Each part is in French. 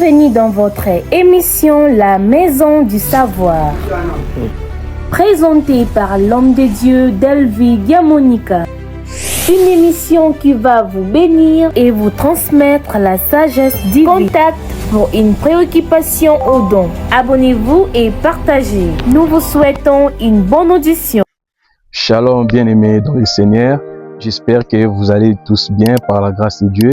Bienvenue dans votre émission La Maison du Savoir, présentée par l'homme de Dieu Delvi Diamonica. Une émission qui va vous bénir et vous transmettre la sagesse divine. Contact pour une préoccupation au don. Abonnez-vous et partagez. Nous vous souhaitons une bonne audition. Shalom bien-aimés dans le Seigneur. J'espère que vous allez tous bien par la grâce de Dieu.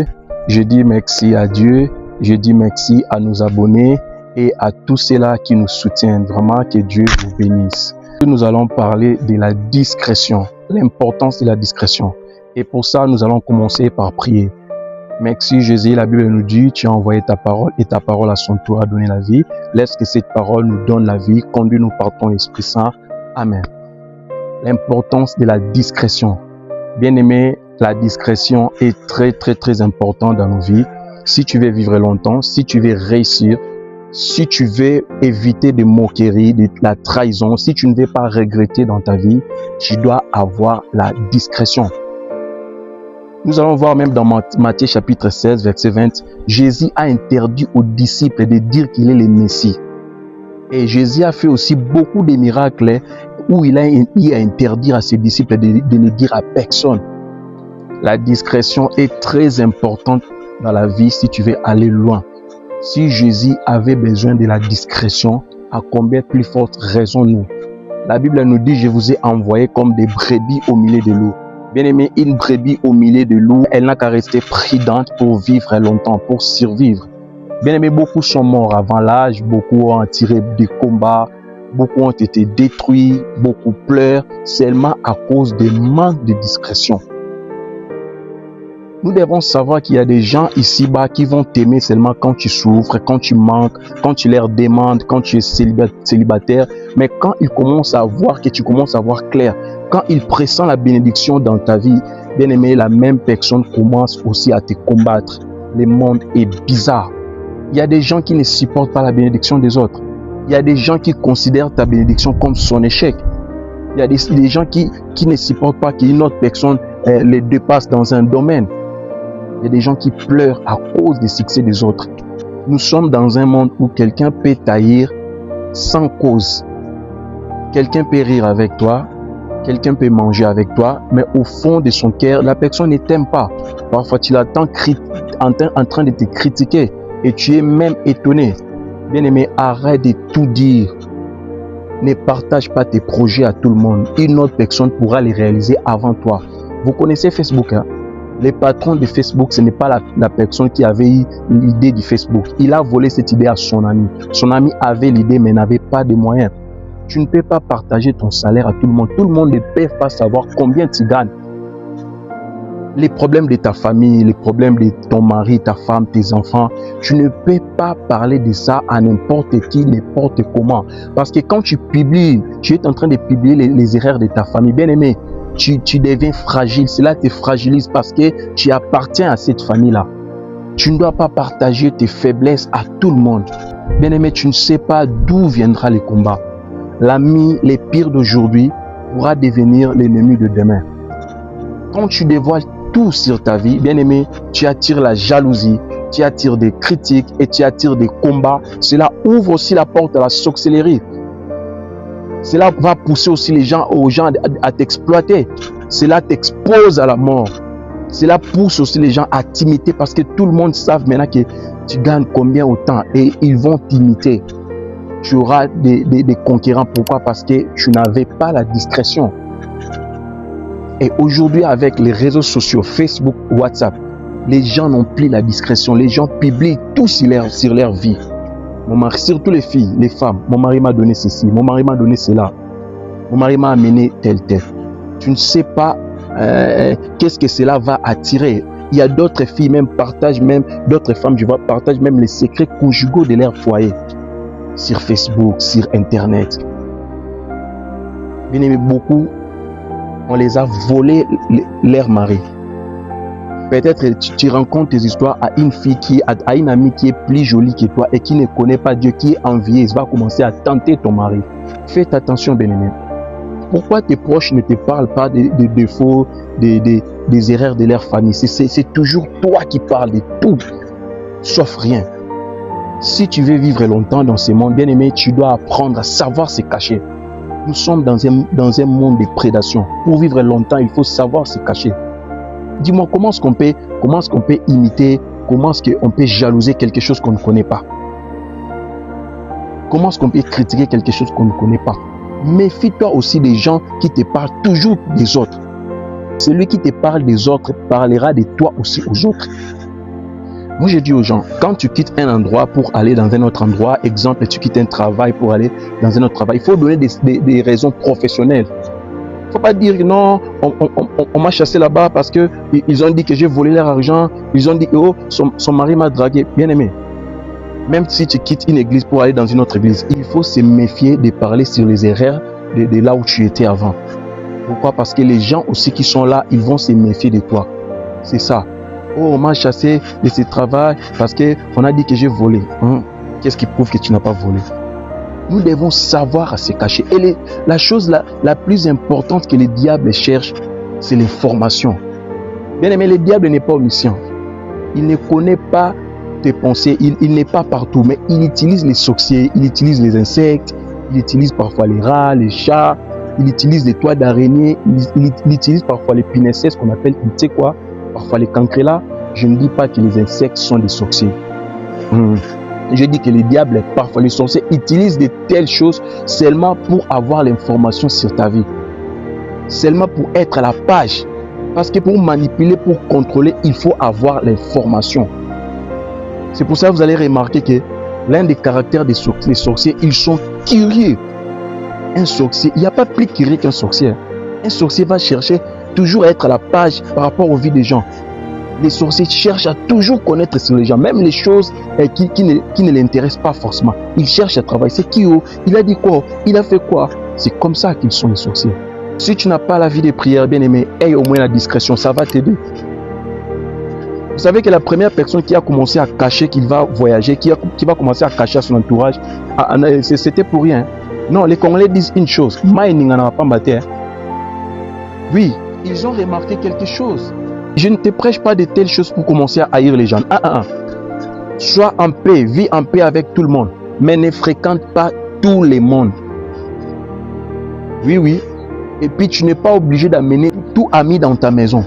Je dis merci à Dieu. Je dis merci à nos abonnés et à tous ceux-là qui nous soutiennent. Vraiment, que Dieu vous bénisse. Nous allons parler de la discrétion, l'importance de la discrétion. Et pour ça, nous allons commencer par prier. Merci Jésus, la Bible nous dit, tu as envoyé ta parole et ta parole à son tour a donné la vie. Laisse que cette parole nous donne la vie. Conduis-nous par ton Esprit Saint. Amen. L'importance de la discrétion. Bien-aimé, la discrétion est très importante dans nos vies. Si tu veux vivre longtemps, si tu veux réussir, si tu veux éviter des moqueries, de la trahison, si tu ne veux pas regretter dans ta vie, tu dois avoir la discrétion. Nous allons voir même dans Matthieu chapitre 16, verset 20, Jésus a interdit aux disciples de dire qu'il est le Messie. Et Jésus a fait aussi beaucoup de miracles où il a interdit à ses disciples de ne dire à personne. La discrétion est très importante dans la vie si tu veux aller loin. Si Jésus avait besoin de la discrétion, à combien plus forte raison nous? La Bible nous dit, je vous ai envoyé comme des brebis au milieu de loups. Bien aimé, une brebis au milieu de loups, elle n'a qu'à rester prudente pour vivre longtemps, pour survivre. Bien aimé, beaucoup sont morts avant l'âge, beaucoup ont tiré des combats, beaucoup ont été détruits, beaucoup pleurent seulement à cause du manque de discrétion. Nous devons savoir qu'il y a des gens ici-bas qui vont t'aimer seulement quand tu souffres, quand tu manques, quand tu leur demandes, quand tu es célibataire. Mais quand ils commencent à voir que tu commences à voir clair, quand ils pressentent la bénédiction dans ta vie, bien aimé, la même personne commence aussi à te combattre. Le monde est bizarre. Il y a des gens qui ne supportent pas la bénédiction des autres. Il y a des gens qui considèrent ta bénédiction comme son échec. Il y a des gens qui ne supportent pas qu'une autre personne les dépasse dans un domaine. Il y a des gens qui pleurent à cause des succès des autres. Nous sommes dans un monde où quelqu'un peut t'haïr sans cause. Quelqu'un peut rire avec toi, quelqu'un peut manger avec toi, mais au fond de son cœur, la personne ne t'aime pas. Parfois, tu l'attends en train de te critiquer et tu es même étonné. Bien-aimé, arrête de tout dire. Ne partage pas tes projets à tout le monde. Une autre personne pourra les réaliser avant toi. Vous connaissez Facebook, hein? Le patron de Facebook, ce n'est pas la personne qui avait eu l'idée du Facebook. Il a volé cette idée à son ami. Son ami avait l'idée mais n'avait pas de moyens. Tu ne peux pas partager ton salaire à tout le monde. Tout le monde ne peut pas savoir combien tu gagnes. Les problèmes de ta famille, les problèmes de ton mari, ta femme, tes enfants, tu ne peux pas parler de ça à n'importe qui, n'importe comment. Parce que quand tu publies, tu es en train de publier les erreurs de ta famille. Bien aimé, tu deviens fragile. Cela te fragilise parce que tu appartiens à cette famille-là. Tu ne dois pas partager tes faiblesses à tout le monde. Bien aimé, tu ne sais pas d'où viendra le combat. L'ami le pire d'aujourd'hui pourra devenir l'ennemi de demain. Quand tu dévoiles tout sur ta vie, bien aimé, tu attires la jalousie, tu attires des critiques et tu attires des combats. Cela ouvre aussi la porte à la sorcellerie. Cela va pousser aussi aux gens à t'exploiter. Cela t'expose à la mort. Cela pousse aussi les gens à t'imiter parce que tout le monde sait maintenant que tu gagnes combien au temps et ils vont t'imiter. Tu auras des conquérants. Pourquoi? Parce que tu n'avais pas la discrétion. Et aujourd'hui, avec les réseaux sociaux, Facebook, WhatsApp, les gens n'ont plus la discrétion. Les gens publient tout sur leur vie. Mon mari, surtout les filles, les femmes, mon mari m'a donné ceci, mon mari m'a donné cela, mon mari m'a amené tel. Tu ne sais pas qu'est-ce que cela va attirer. Il y a d'autres filles même partagent, même d'autres femmes, je vois, partagent même les secrets conjugaux de leur foyer sur Facebook, sur Internet. Bien aimé, beaucoup, on les a volés leur mari. Peut-être tu rencontres tes histoires à une fille à une amie qui est plus jolie que toi et qui ne connaît pas Dieu, qui est envieuse, va commencer à tenter ton mari. Faites attention, bien-aimé. Pourquoi tes proches ne te parlent pas des défauts, des erreurs de leur famille? C'est toujours toi qui parles de tout, sauf rien. Si tu veux vivre longtemps dans ce monde, bien aimé, tu dois apprendre à savoir se cacher. Nous sommes dans un monde de prédation. Pour vivre longtemps, il faut savoir se cacher. Dis-moi, comment est-ce qu'on peut imiter, comment est-ce qu'on peut jalouser quelque chose qu'on ne connaît pas? Comment est-ce qu'on peut critiquer quelque chose qu'on ne connaît pas? Méfie-toi aussi des gens qui te parlent toujours des autres. Celui qui te parle des autres parlera de toi aussi aux autres. Moi, je dis aux gens, quand tu quittes un endroit pour aller dans un autre endroit, exemple, tu quittes un travail pour aller dans un autre travail, il faut donner des raisons professionnelles. Il ne faut pas dire non, on m'a chassé là-bas parce qu'ils ont dit que j'ai volé leur argent, ils ont dit oh, son mari m'a dragué. Bien aimé, même si tu quittes une église pour aller dans une autre église, il faut se méfier de parler sur les erreurs de là où tu étais avant. Pourquoi? Parce que les gens aussi qui sont là, ils vont se méfier de toi. C'est ça. Oh, on m'a chassé de ce travail parce qu'on a dit que j'ai volé. Qu'est-ce qui prouve que tu n'as pas volé? Nous devons savoir à se cacher. Et la chose la plus importante que le diable cherche, c'est l'information. Bien aimé, le diable n'est pas omniscient. Il ne connaît pas tes pensées. Il n'est pas partout. Mais il utilise les sorciers, il utilise les insectes, il utilise parfois les rats, les chats, il utilise les toits d'araignée, il utilise parfois les pinacées, ce qu'on appelle, tu sais quoi, parfois les cancrelats. Je ne dis pas que les insectes sont des sorciers. Je dis que les diables, parfois les sorciers, utilisent de telles choses seulement pour avoir l'information sur ta vie. Seulement pour être à la page. Parce que pour manipuler, pour contrôler, il faut avoir l'information. C'est pour ça que vous allez remarquer que l'un des caractères des sorciers, ils sont curieux. Un sorcier, il n'y a pas plus curieux qu'un sorcier. Un sorcier va chercher toujours à être à la page par rapport aux vies des gens. Les sorciers cherchent à toujours connaître sur les gens, même les choses qui ne l'intéressent pas forcément. Ils cherchent à travailler. C'est qui? Il a dit quoi? Il a fait quoi? C'est comme ça qu'ils sont les sorciers. Si tu n'as pas la vie de prière, bien aimé, aie au moins la discrétion, ça va t'aider. Vous savez que la première personne qui a commencé à cacher qu'il va voyager, qui va commencer à cacher à son entourage, c'était pour rien. Non, les Congolais disent une chose. Oui, ils ont remarqué quelque chose. Je ne te prêche pas de telles choses pour commencer à haïr les gens. Sois en paix, vis en paix avec tout le monde, mais ne fréquente pas tout le monde. Oui. Et puis tu n'es pas obligé d'amener tout ami dans ta maison.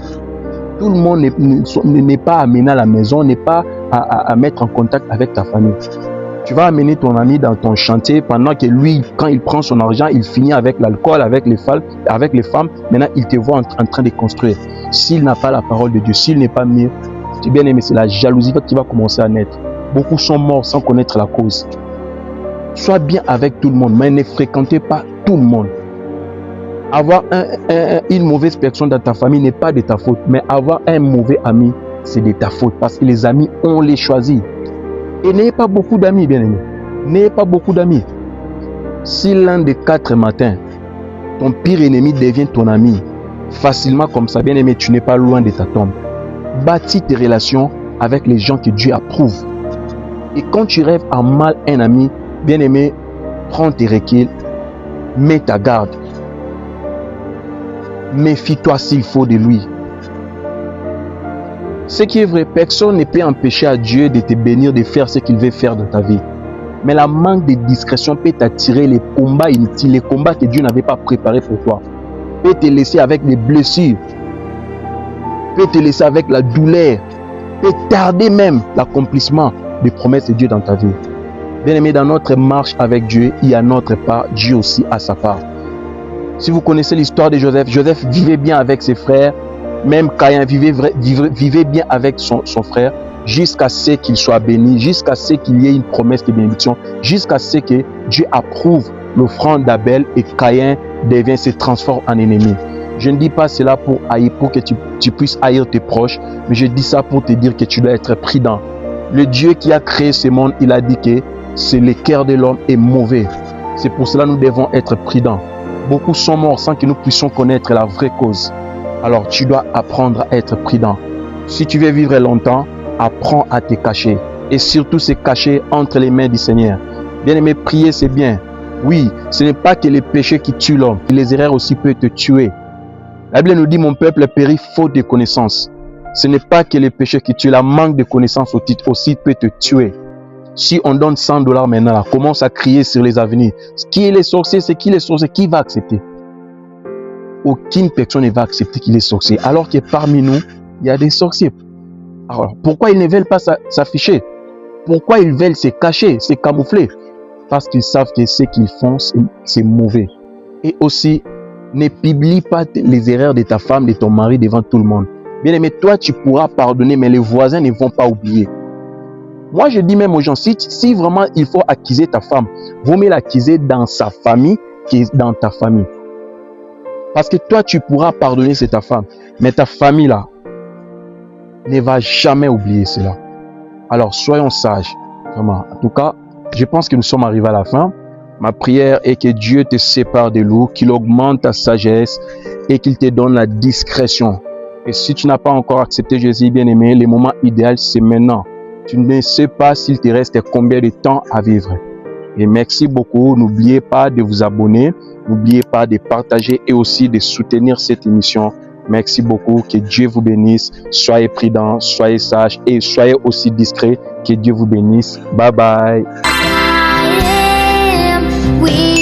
Tout le monde n'est pas amené à la maison, n'est pas à mettre en contact avec ta famille. Tu vas amener ton ami dans ton chantier pendant que lui, quand il prend son argent, il finit avec l'alcool, avec les femmes. Maintenant, il te voit en train de construire. S'il n'a pas la parole de Dieu, s'il n'est pas mieux, tu es bien aimé, c'est la jalousie qui va commencer à naître. Beaucoup sont morts sans connaître la cause. Sois bien avec tout le monde, mais ne fréquentez pas tout le monde. Avoir une mauvaise personne dans ta famille n'est pas de ta faute, mais avoir un mauvais ami, c'est de ta faute, parce que les amis, on les choisit. Et n'ayez pas beaucoup d'amis, bien aimé. N'ayez pas beaucoup d'amis. Si l'un des 4 matins, ton pire ennemi devient ton ami, facilement comme ça, bien aimé, tu n'es pas loin de ta tombe. Bâtis tes relations avec les gens que Dieu approuve. Et quand tu rêves en mal un ami, bien aimé, prends tes reculs, mets ta garde. Méfie-toi s'il faut de lui. Ce qui est vrai, personne ne peut empêcher à Dieu de te bénir, de faire ce qu'il veut faire dans ta vie. Mais la manque de discrétion peut t'attirer les combats inutiles, les combats que Dieu n'avait pas préparés pour toi. Peut te laisser avec des blessures, peut te laisser avec la douleur, peut tarder même l'accomplissement des promesses de Dieu dans ta vie. Bien aimé, dans notre marche avec Dieu, il y a notre part, Dieu aussi a sa part. Si vous connaissez l'histoire de Joseph, Joseph vivait bien avec ses frères. Même Caïn vivait bien avec son frère jusqu'à ce qu'il soit béni, jusqu'à ce qu'il y ait une promesse de bénédiction, jusqu'à ce que Dieu approuve l'offrande d'Abel et Caïn se transforme en ennemi. Je ne dis pas cela pour que tu puisses haïr tes proches, mais je dis ça pour te dire que tu dois être prudent. Le Dieu qui a créé ce monde, il a dit que le cœur de l'homme est mauvais. C'est pour cela que nous devons être prudents. Beaucoup sont morts sans que nous puissions connaître la vraie cause. Alors tu dois apprendre à être prudent. Si tu veux vivre longtemps, apprends à te cacher. Et surtout se cacher entre les mains du Seigneur. Bien aimé, prier c'est bien. Oui, ce n'est pas que les péchés qui tuent l'homme. Les erreurs aussi peuvent te tuer. La Bible nous dit, mon peuple périt faute de connaissances. Ce n'est pas que les péchés qui tuent, la manque de connaissances aussi peut te tuer. Si on donne $100 maintenant, là, commence à crier sur les avenirs. Qui est les sorciers? C'est qui les sorciers? Qui va accepter? Aucune personne ne va accepter qu'il est sorcier. Alors que parmi nous, il y a des sorciers. Alors, pourquoi ils ne veulent pas s'afficher? Pourquoi ils veulent se cacher, se camoufler? Parce qu'ils savent que ce qu'ils font, c'est mauvais. Et aussi, ne publie pas les erreurs de ta femme, de ton mari devant tout le monde. Bien aimé, toi, tu pourras pardonner, mais les voisins ne vont pas oublier. Moi, je dis même aux gens, si vraiment il faut accuser ta femme, vaut mieux l'accuser dans sa famille que dans ta famille. Parce que toi, tu pourras pardonner, c'est ta femme. Mais ta famille, là, ne va jamais oublier cela. Alors, soyons sages. Vraiment. En tout cas, je pense que nous sommes arrivés à la fin. Ma prière est que Dieu te sépare des loups, qu'il augmente ta sagesse et qu'il te donne la discrétion. Et si tu n'as pas encore accepté Jésus, bien-aimé, le moment idéal, c'est maintenant. Tu ne sais pas s'il te reste combien de temps à vivre. Et merci beaucoup. N'oubliez pas de vous abonner. N'oubliez pas de partager et aussi de soutenir cette émission. Merci beaucoup. Que Dieu vous bénisse. Soyez prudents, soyez sages et soyez aussi discrets. Que Dieu vous bénisse. Bye bye. We